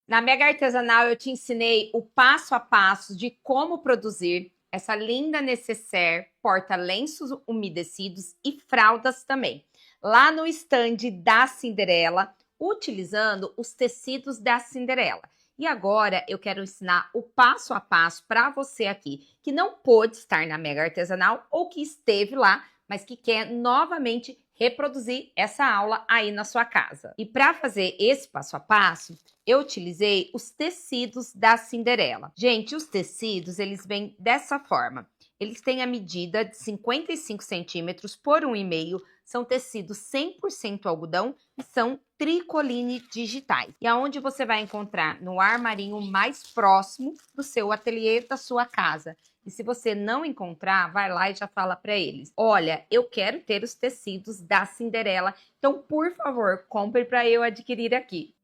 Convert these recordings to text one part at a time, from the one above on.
Na Mega Artesanal eu te ensinei o passo a passo de como produzir essa linda necessaire, porta-lenços umedecidos e fraldas também. Lá no stand da Cinderela, utilizando os tecidos da Cinderela. E agora eu quero ensinar o passo a passo para você aqui, que não pôde estar na Mega Artesanal ou que esteve lá, mas que quer novamente reproduzir essa aula aí na sua casa. E para fazer esse passo a passo, eu utilizei os tecidos da Cinderela. Gente, os tecidos, eles vêm dessa forma. Eles têm a medida de 55 centímetros por 1,5. São tecidos 100% algodão e são tricoline digitais. E aonde você vai encontrar no armarinho mais próximo do seu ateliê, da sua casa. E se você não encontrar, vai lá e já fala para eles: olha, eu quero ter os tecidos da Cinderela, então, por favor, compre para eu adquirir aqui.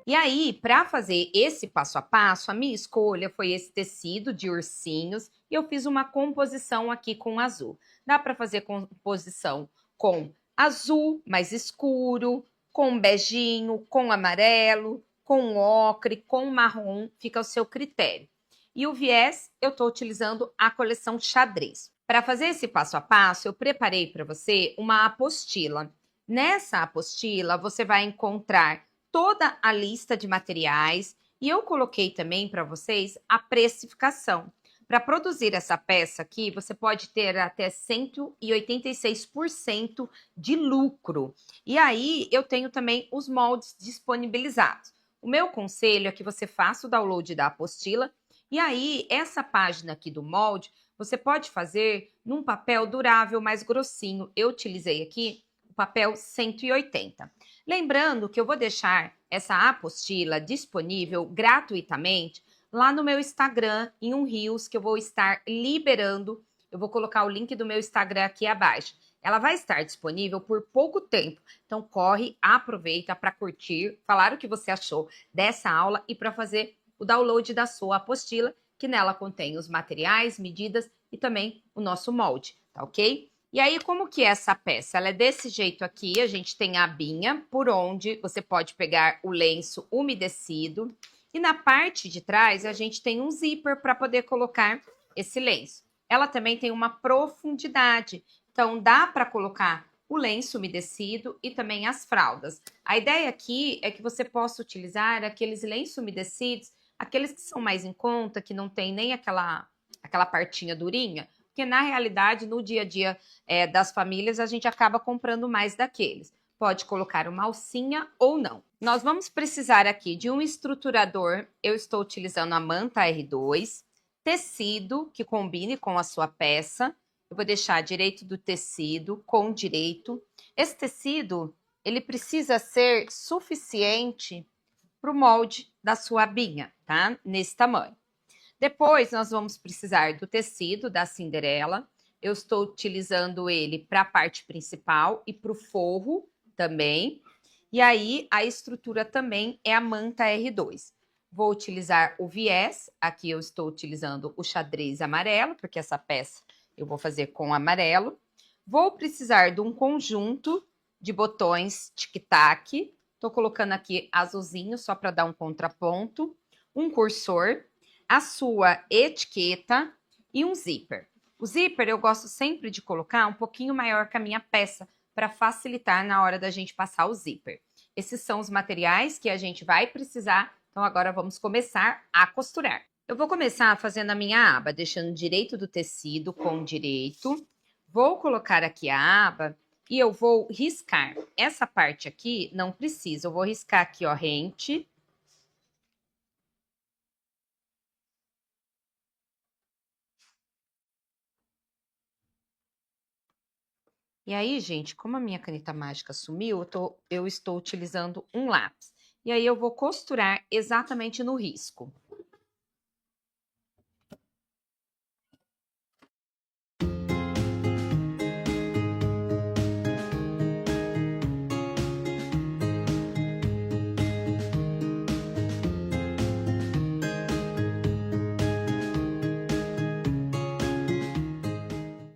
E aí, para fazer esse passo a passo, a minha escolha foi esse tecido de ursinhos e eu fiz uma composição aqui com azul. Dá para fazer composição com azul mais escuro, com beijinho, com amarelo, com ocre, com marrom, fica ao seu critério. E o viés, eu estou utilizando a coleção xadrez. Para fazer esse passo a passo, eu preparei para você uma apostila. Nessa apostila, você vai encontrar toda a lista de materiais e eu coloquei também para vocês a precificação. Para produzir essa peça aqui, você pode ter até 186% de lucro. E aí, eu tenho também os moldes disponibilizados. O meu conselho é que você faça o download da apostila e aí, essa página aqui do molde, você pode fazer num papel durável mais grossinho. Eu utilizei aqui o papel 180. Lembrando que eu vou deixar essa apostila disponível gratuitamente lá no meu Instagram, em um Reels que eu vou estar liberando. Eu vou colocar o link do meu Instagram aqui abaixo. Ela vai estar disponível por pouco tempo. Então, corre, aproveita para curtir, falar o que você achou dessa aula e para fazer o download da sua apostila, que nela contém os materiais, medidas e também o nosso molde, tá ok? E aí, como que é essa peça? Ela é desse jeito aqui, a gente tem a abinha, por onde você pode pegar o lenço umedecido. E na parte de trás, a gente tem um zíper para poder colocar esse lenço. Ela também tem uma profundidade, então dá para colocar o lenço umedecido e também as fraldas. A ideia aqui é que você possa utilizar aqueles lenços umedecidos, aqueles que são mais em conta, que não tem nem aquela partinha durinha, porque na realidade, no dia a dia das famílias, a gente acaba comprando mais daqueles. Pode colocar uma alcinha ou não. Nós vamos precisar aqui de um estruturador. Eu estou utilizando a manta R2, tecido que combine com a sua peça. Eu vou deixar direito do tecido com direito. Esse tecido, ele precisa ser suficiente para o molde da sua abinha, tá? Nesse tamanho. Depois, nós vamos precisar do tecido da Cinderela. Eu estou utilizando ele para a parte principal e para o forro também. E aí, a estrutura também é a manta R2. Vou utilizar o viés. Aqui eu estou utilizando o xadrez amarelo, porque essa peça eu vou fazer com amarelo. Vou precisar de um conjunto de botões tic-tac. Estou colocando aqui azulzinho só para dar um contraponto. Um cursor, a sua etiqueta e um zíper. O zíper eu gosto sempre de colocar um pouquinho maior que a minha peça para facilitar na hora da gente passar o zíper. Esses são os materiais que a gente vai precisar, então agora vamos começar a costurar. Eu vou começar fazendo a minha aba, deixando direito do tecido com direito. Vou colocar aqui a aba e eu vou riscar. Essa parte aqui não precisa, eu vou riscar aqui, ó, rente. E aí, gente, como a minha caneta mágica sumiu, eu estou utilizando um lápis. E aí eu vou costurar exatamente no risco.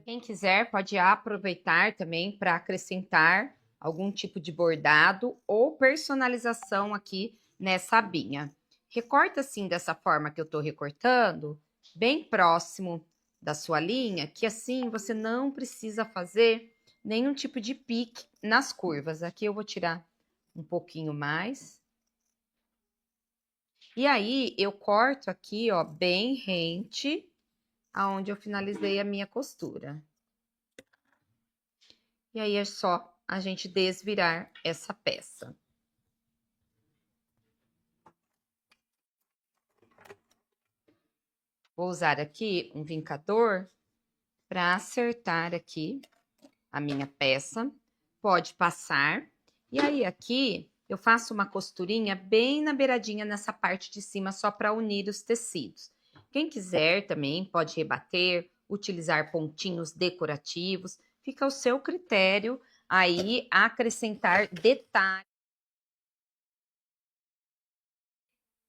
Quem quiser, pode aproveitar também para acrescentar algum tipo de bordado ou personalização aqui nessa abinha. Recorta assim dessa forma que eu tô recortando, bem próximo da sua linha, que assim você não precisa fazer nenhum tipo de pique nas curvas. Aqui eu vou tirar um pouquinho mais. E aí, eu corto aqui, ó, bem rente, aonde eu finalizei a minha costura. E aí, é só a gente desvirar essa peça. Vou usar aqui um vincador para acertar aqui a minha peça. Pode passar. E aí, aqui, eu faço uma costurinha bem na beiradinha nessa parte de cima, só para unir os tecidos. Quem quiser também pode rebater, utilizar pontinhos decorativos. Fica ao seu critério aí acrescentar detalhes.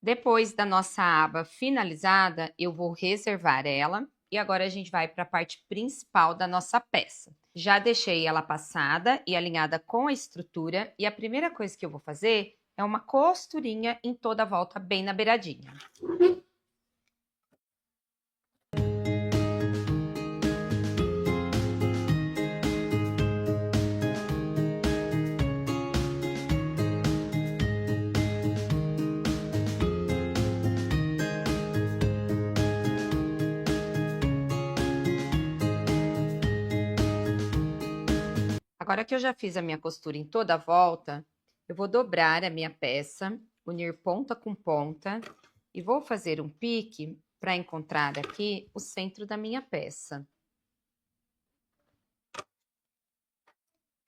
Depois da nossa aba finalizada, eu vou reservar ela e agora a gente vai para a parte principal da nossa peça. Já deixei ela passada e alinhada com a estrutura e a primeira coisa que eu vou fazer é uma costurinha em toda a volta, bem na beiradinha. Agora que eu já fiz a minha costura em toda a volta, eu vou dobrar a minha peça, unir ponta com ponta e vou fazer um pique para encontrar aqui o centro da minha peça.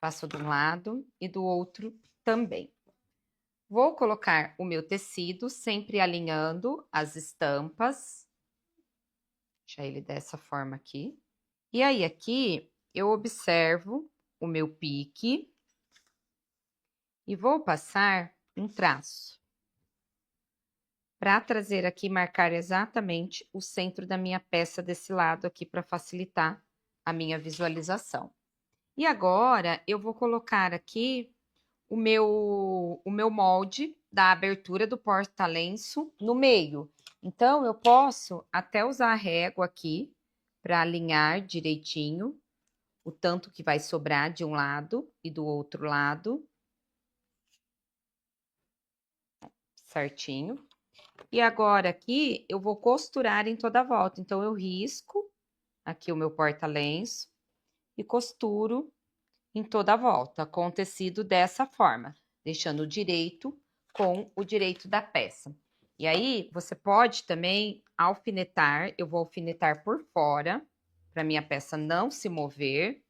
Faço de um lado e do outro também. Vou colocar o meu tecido, sempre alinhando as estampas. Deixar ele dessa forma aqui. E aí, aqui, eu observo o meu pique e vou passar um traço para trazer aqui, marcar exatamente o centro da minha peça desse lado aqui para facilitar a minha visualização. E agora eu vou colocar aqui o meu molde da abertura do porta-lenço no meio. Então, eu posso até usar a régua aqui para alinhar direitinho o tanto que vai sobrar de um lado e do outro lado. Certinho. E agora aqui eu vou costurar em toda a volta. Então, eu risco aqui o meu porta-lenço e costuro em toda a volta com o tecido dessa forma, deixando o direito com o direito da peça. E aí, você pode também alfinetar, eu vou alfinetar por fora, para minha peça não se mover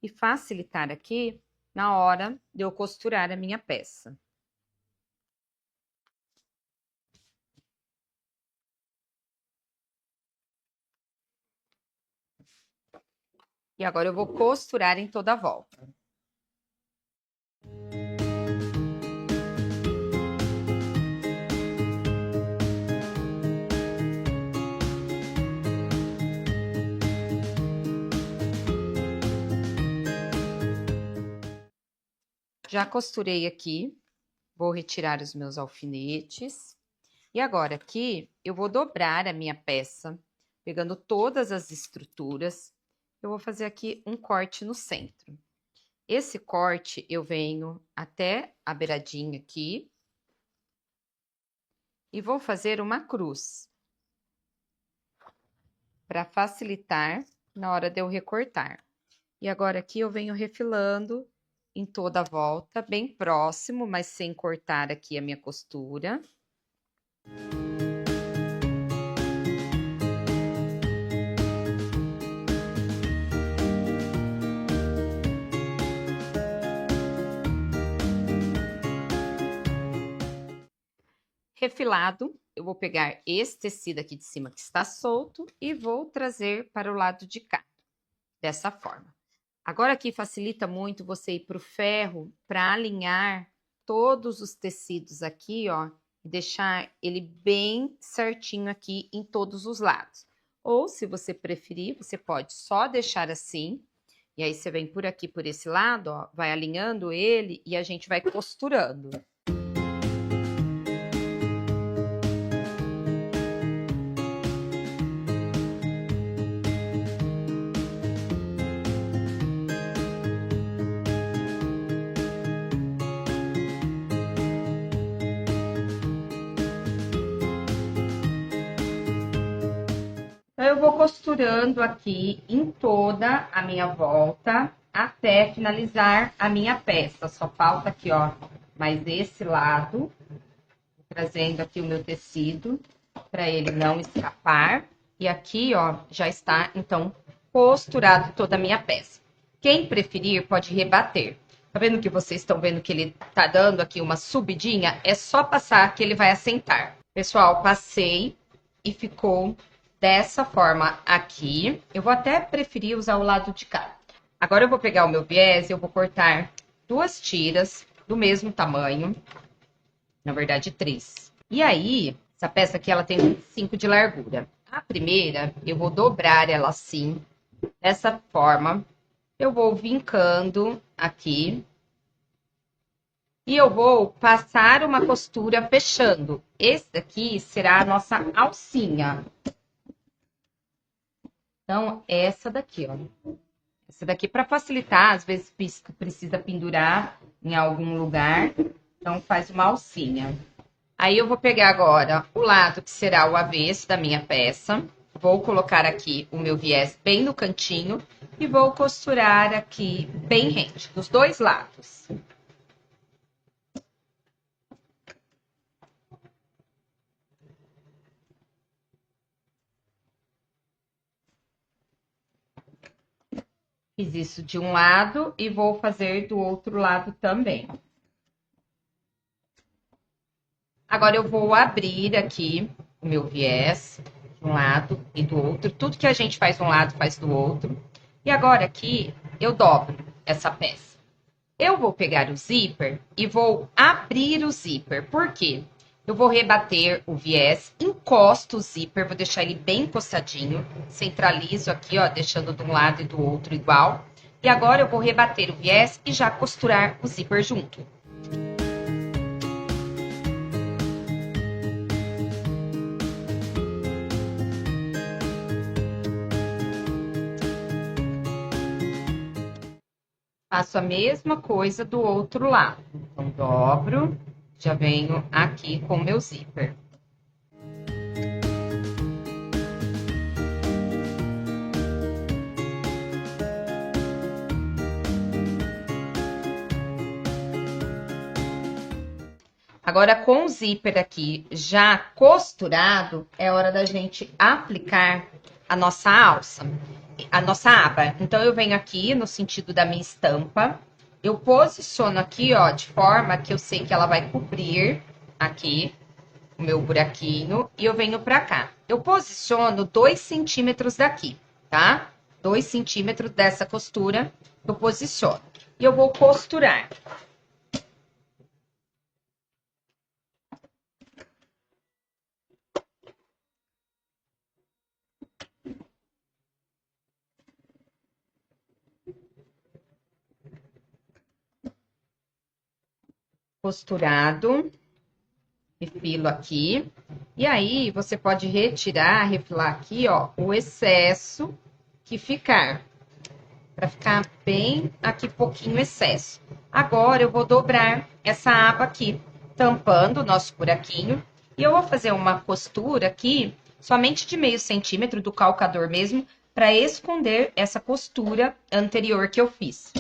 e facilitar aqui na hora de eu costurar a minha peça. E agora eu vou costurar em toda a volta. Já costurei aqui, vou retirar os meus alfinetes. E agora aqui, eu vou dobrar a minha peça, pegando todas as estruturas. Eu vou fazer aqui um corte no centro. Esse corte, eu venho até a beiradinha aqui. E vou fazer uma cruz. Para facilitar na hora de eu recortar. E agora aqui eu venho refilando em toda a volta, bem próximo, mas sem cortar aqui a minha costura. Refilado, eu vou pegar esse tecido aqui de cima que está solto e vou trazer para o lado de cá, dessa forma. Agora aqui facilita muito você ir para o ferro para alinhar todos os tecidos aqui, ó, e deixar ele bem certinho aqui em todos os lados. Ou, se você preferir, você pode só deixar assim E aí você vem por aqui, por esse lado, ó, vai alinhando ele e a gente vai costurando. Então, eu vou costurando aqui em toda a minha volta até finalizar a minha peça. Só falta aqui, ó, mais esse lado, trazendo aqui o meu tecido para ele não escapar. E aqui, ó, já está, então, costurado toda a minha peça. Quem preferir pode rebater. Tá vendo que vocês estão vendo que ele tá dando aqui uma subidinha? É só passar que ele vai assentar. Pessoal, passei e ficou dessa forma aqui. Eu vou até preferir usar o lado de cá. Agora eu vou pegar o meu viés e eu vou cortar 2 tiras do mesmo tamanho. Na verdade, 3. E aí, essa peça aqui, ela tem 25 de largura. A primeira, eu vou dobrar ela assim, dessa forma. Eu vou vincando aqui. E eu vou passar uma costura fechando. Esse daqui será a nossa alcinha. Então, essa daqui, ó. Essa daqui, para facilitar, às vezes precisa pendurar em algum lugar. Então, faz uma alcinha. Aí, eu vou pegar agora o lado que será o avesso da minha peça. Vou colocar aqui o meu viés bem no cantinho. E vou costurar aqui bem rente, dos 2 lados. Fiz isso de um lado e vou fazer do outro lado também. Agora, eu vou abrir aqui o meu viés de um lado e do outro. Tudo que a gente faz de um lado, faz do outro. E agora aqui, eu dobro essa peça. Eu vou pegar o zíper e vou abrir o zíper. Por quê? Eu vou rebater o viés, encosto o zíper, vou deixar ele bem encostadinho, centralizo aqui, ó, deixando de um lado e do outro igual. E agora eu vou rebater o viés e já costurar o zíper junto. Faço a mesma coisa do outro lado. Então, dobro, já venho aqui com o meu zíper. Agora, com o zíper aqui já costurado, é hora da gente aplicar a nossa alça, a nossa aba. Então, eu venho aqui no sentido da minha estampa, eu posiciono aqui, ó, de forma que eu sei que ela vai cobrir aqui o meu buraquinho e eu venho pra cá. Eu posiciono 2 centímetros daqui, tá? 2 centímetros dessa costura, eu posiciono. E eu vou costurar. Costurado, refilo aqui, e aí você pode retirar, refilar aqui, ó, o excesso que ficar, para ficar bem aqui pouquinho excesso. Agora eu vou dobrar essa aba aqui, tampando o nosso buraquinho, e eu vou fazer uma costura aqui, somente de meio centímetro do calcador mesmo, para esconder essa costura anterior que eu fiz.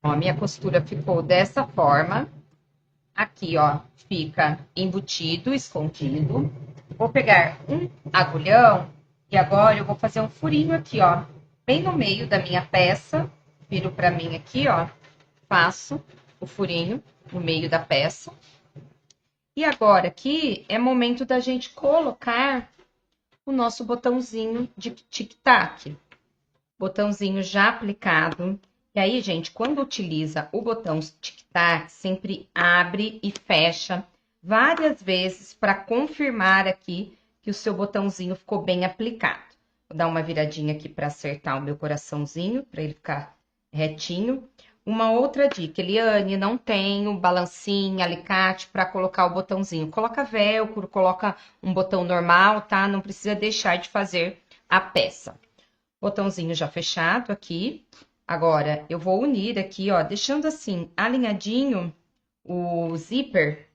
Ó, minha costura ficou dessa forma. Aqui, ó, fica embutido, escondido. Vou pegar um agulhão e agora eu vou fazer um furinho aqui, ó, bem no meio da minha peça. Viro pra mim aqui, ó, faço o furinho no meio da peça. E agora aqui é momento da gente colocar o nosso botãozinho de tic-tac. Botãozinho já aplicado. E aí, gente, quando utiliza o botão tic-tac, sempre abre e fecha várias vezes para confirmar aqui que o seu botãozinho ficou bem aplicado. Vou dar uma viradinha aqui para acertar o meu coraçãozinho, para ele ficar retinho. Uma outra dica, Eliane, não tenho balancinha, alicate para colocar o botãozinho. Coloca velcro, coloca um botão normal, tá? Não precisa deixar de fazer a peça. Botãozinho já fechado aqui. Agora, eu vou unir aqui, ó, deixando assim, alinhadinho o zíper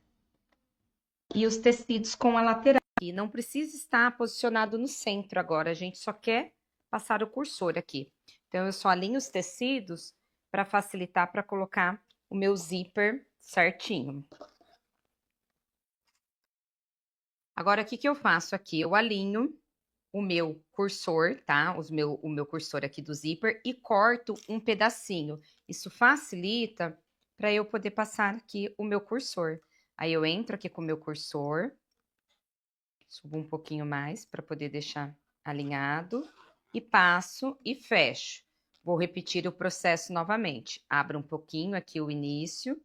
e os tecidos com a lateral. E não precisa estar posicionado no centro agora, a gente só quer passar o cursor aqui. Então, eu só alinho os tecidos para facilitar para colocar o meu zíper certinho. Agora, o que que eu faço aqui? Eu alinho o meu cursor, tá? O meu cursor aqui do zíper e corto um pedacinho. Isso facilita para eu poder passar aqui o meu cursor. Aí eu entro aqui com o meu cursor, subo um pouquinho mais para poder deixar alinhado e passo e fecho. Vou repetir o processo novamente. Abro um pouquinho aqui o início,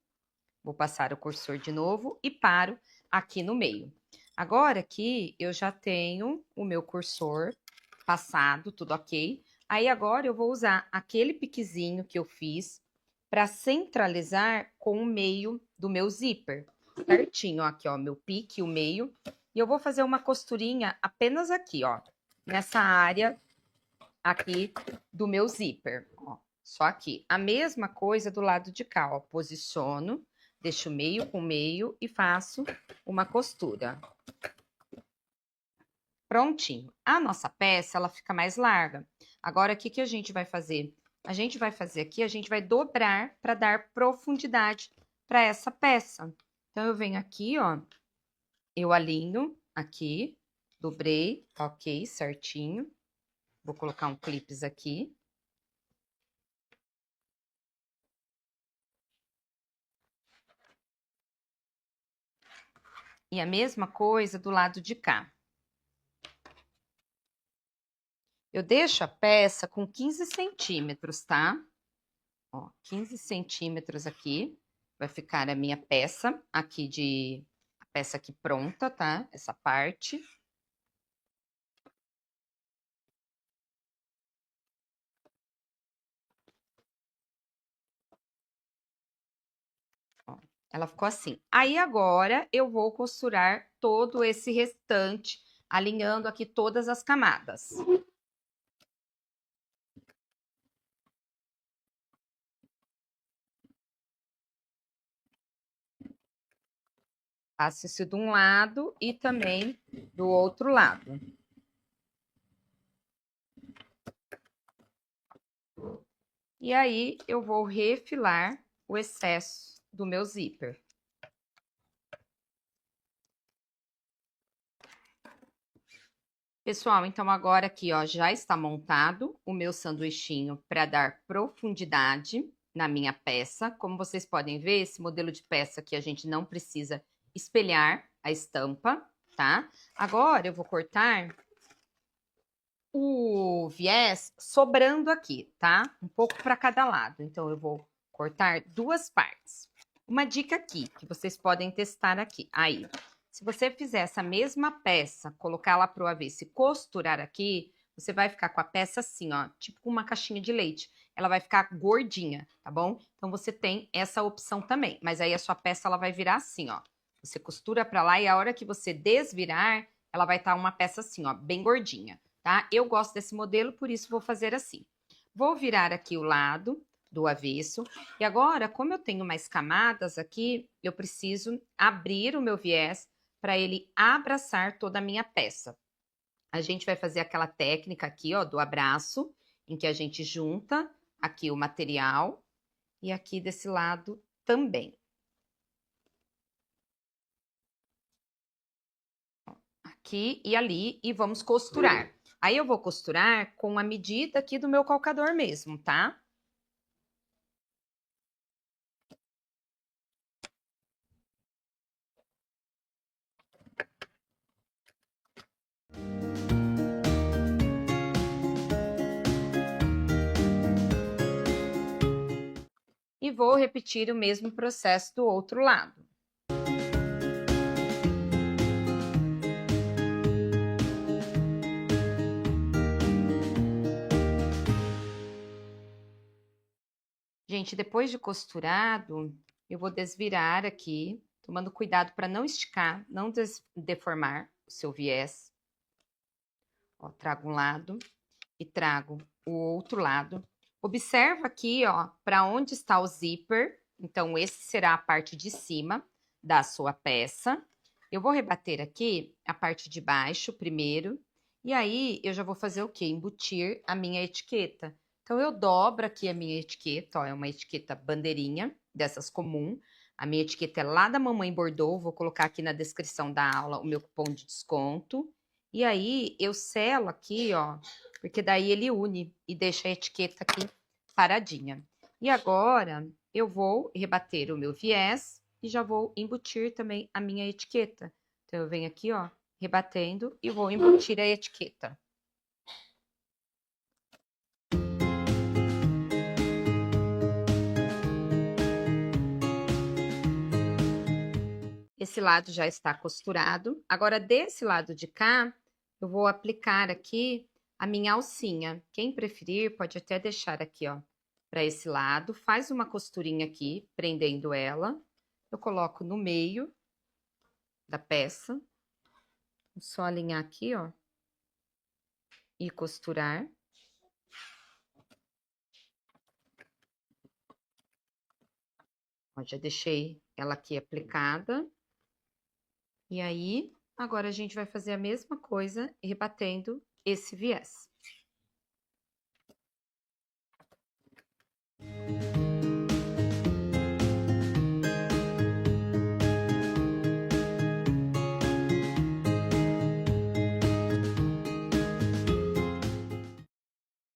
vou passar o cursor de novo e paro aqui no meio. Agora aqui eu já tenho o meu cursor passado, tudo ok. Aí agora eu vou usar aquele piquezinho que eu fiz para centralizar com o meio do meu zíper. Certinho, ó, aqui ó, meu pique, o meio. E eu vou fazer uma costurinha apenas aqui, ó, nessa área aqui do meu zíper, ó, só aqui. A mesma coisa do lado de cá, ó, posiciono, deixo meio com meio e faço uma costura. Prontinho. A nossa peça, ela fica mais larga. Agora, o que que a gente vai fazer? A gente vai fazer aqui, a gente vai dobrar para dar profundidade para essa peça. Então, eu venho aqui, ó, eu alinho aqui, dobrei, ok, certinho. Vou colocar um clips aqui. E a mesma coisa do lado de cá. Eu deixo a peça com 15 centímetros, tá? Ó, 15 centímetros aqui. Vai ficar a minha peça aqui a peça aqui pronta, tá? Essa parte. Ó, ela ficou assim. Aí agora eu vou costurar todo esse restante, alinhando aqui todas as camadas. Faço isso de um lado e também do outro lado. E aí, eu vou refilar o excesso do meu zíper. Pessoal, então agora aqui, ó, já está montado o meu sanduichinho para dar profundidade na minha peça. Como vocês podem ver, esse modelo de peça aqui a gente não precisa espelhar a estampa, tá? Agora eu vou cortar o viés sobrando aqui, tá? Um pouco para cada lado. Então, eu vou cortar duas partes. Uma dica aqui, que vocês podem testar aqui. Aí, se você fizer essa mesma peça, colocar ela pro avesso e costurar aqui, você vai ficar com a peça assim, ó, tipo uma caixinha de leite. Ela vai ficar gordinha, tá bom? Então, você tem essa opção também. Mas aí, a sua peça, ela vai virar assim, ó. Você costura pra lá e a hora que você desvirar, ela vai estar uma peça assim, ó, bem gordinha. Tá? Eu gosto desse modelo, por isso vou fazer assim. Vou virar aqui o lado do avesso. E agora, como eu tenho mais camadas aqui, eu preciso abrir o meu viés para ele abraçar toda a minha peça. A gente vai fazer aquela técnica aqui, ó, do abraço, em que a gente junta aqui o material e aqui desse lado também. Aqui e ali, e vamos costurar. Aí eu vou costurar com a medida aqui do meu calcador mesmo, tá? e vou repetir o mesmo processo do outro lado. Gente, depois de costurado, eu vou desvirar aqui, tomando cuidado para não esticar, não deformar o seu viés. Ó, trago um lado e trago o outro lado. Observa aqui, ó, para onde está o zíper. Então, esse será a parte de cima da sua peça. Eu vou rebater aqui a parte de baixo primeiro. E aí, eu já vou fazer o quê? Embutir a minha etiqueta. Então, eu dobro aqui a minha etiqueta, ó, é uma etiqueta bandeirinha, dessas comum. A minha etiqueta é lá da Mamãe Bordô, vou colocar aqui na descrição da aula o meu cupom de desconto. E aí, eu selo aqui, ó, porque daí ele une e deixa a etiqueta aqui paradinha. E agora, eu vou rebater o meu viés e já vou embutir também a minha etiqueta. Então, eu venho aqui, ó, rebatendo e vou embutir a etiqueta. Esse lado já está costurado. Agora, desse lado de cá, eu vou aplicar aqui a minha alcinha. Quem preferir, pode até deixar aqui, ó, para esse lado. Faz uma costurinha aqui, prendendo ela. Eu coloco no meio da peça. Vou só alinhar aqui, ó, e costurar. Ó, já deixei ela aqui aplicada. E aí, agora a gente vai fazer a mesma coisa, rebatendo esse viés.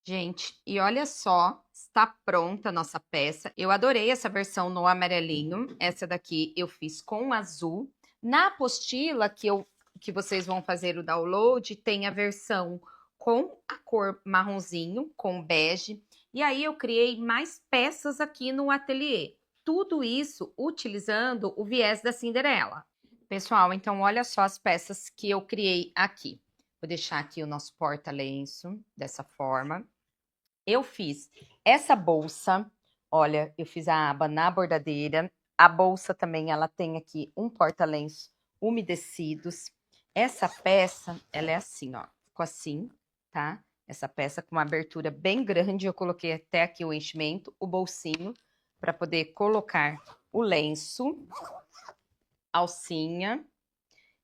Gente, e olha só, está pronta a nossa peça. Eu adorei essa versão no amarelinho. Essa daqui eu fiz com azul. Na apostila que vocês vão fazer o download, tem a versão com a cor marronzinho, com bege. E aí eu criei mais peças aqui no ateliê. Tudo isso utilizando o viés da Cinderela. Pessoal, então olha só as peças que eu criei aqui. Vou deixar aqui o nosso porta-lenço dessa forma. Eu fiz essa bolsa, olha, eu fiz a aba na bordadeira. A bolsa também, ela tem aqui um porta-lenço umedecidos. Essa peça, ela é assim, ó, ficou assim, tá? Essa peça com uma abertura bem grande, eu coloquei até aqui o enchimento, o bolsinho, para poder colocar o lenço, alcinha.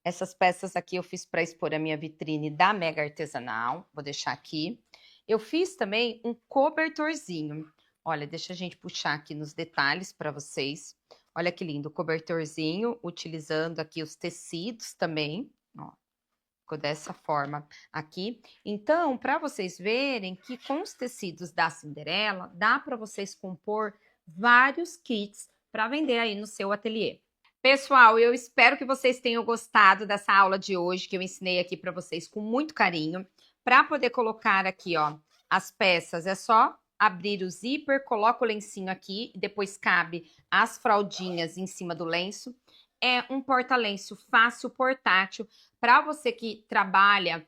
Essas peças aqui eu fiz para expor a minha vitrine da Mega Artesanal, vou deixar aqui. Eu fiz também um cobertorzinho. Olha, deixa a gente puxar aqui nos detalhes para vocês. Olha que lindo, cobertorzinho, utilizando aqui os tecidos também, ó. Ficou dessa forma aqui. Então, para vocês verem que com os tecidos da Cinderela, dá para vocês compor vários kits para vender aí no seu ateliê. Pessoal, eu espero que vocês tenham gostado dessa aula de hoje, que eu ensinei aqui para vocês com muito carinho. Para poder colocar aqui, ó, as peças, é só abrir o zíper, coloca o lencinho aqui, depois cabe as fraldinhas em cima do lenço. É um porta-lenço fácil, portátil. Para você que trabalha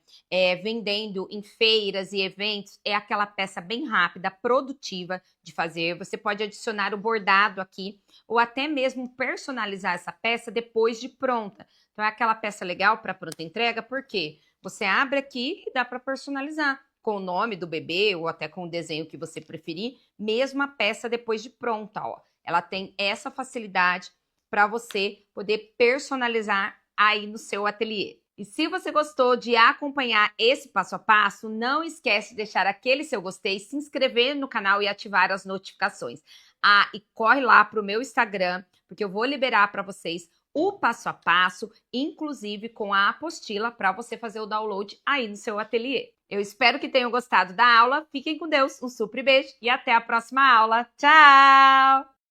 vendendo em feiras e eventos, é aquela peça bem rápida, produtiva de fazer. Você pode adicionar o bordado aqui, ou até mesmo personalizar essa peça depois de pronta. Então, é aquela peça legal para pronta entrega, por quê? Você abre aqui e dá para personalizar com o nome do bebê ou até com o desenho que você preferir, mesmo a peça depois de pronta, ó. Ela tem essa facilidade para você poder personalizar aí no seu ateliê. E se você gostou de acompanhar esse passo a passo, não esquece de deixar aquele seu gostei, se inscrever no canal e ativar as notificações. Ah, e corre lá para o meu Instagram, porque eu vou liberar para vocês o passo a passo, inclusive com a apostila para você fazer o download aí no seu ateliê. Eu espero que tenham gostado da aula. Fiquem com Deus, um super beijo e até a próxima aula. Tchau!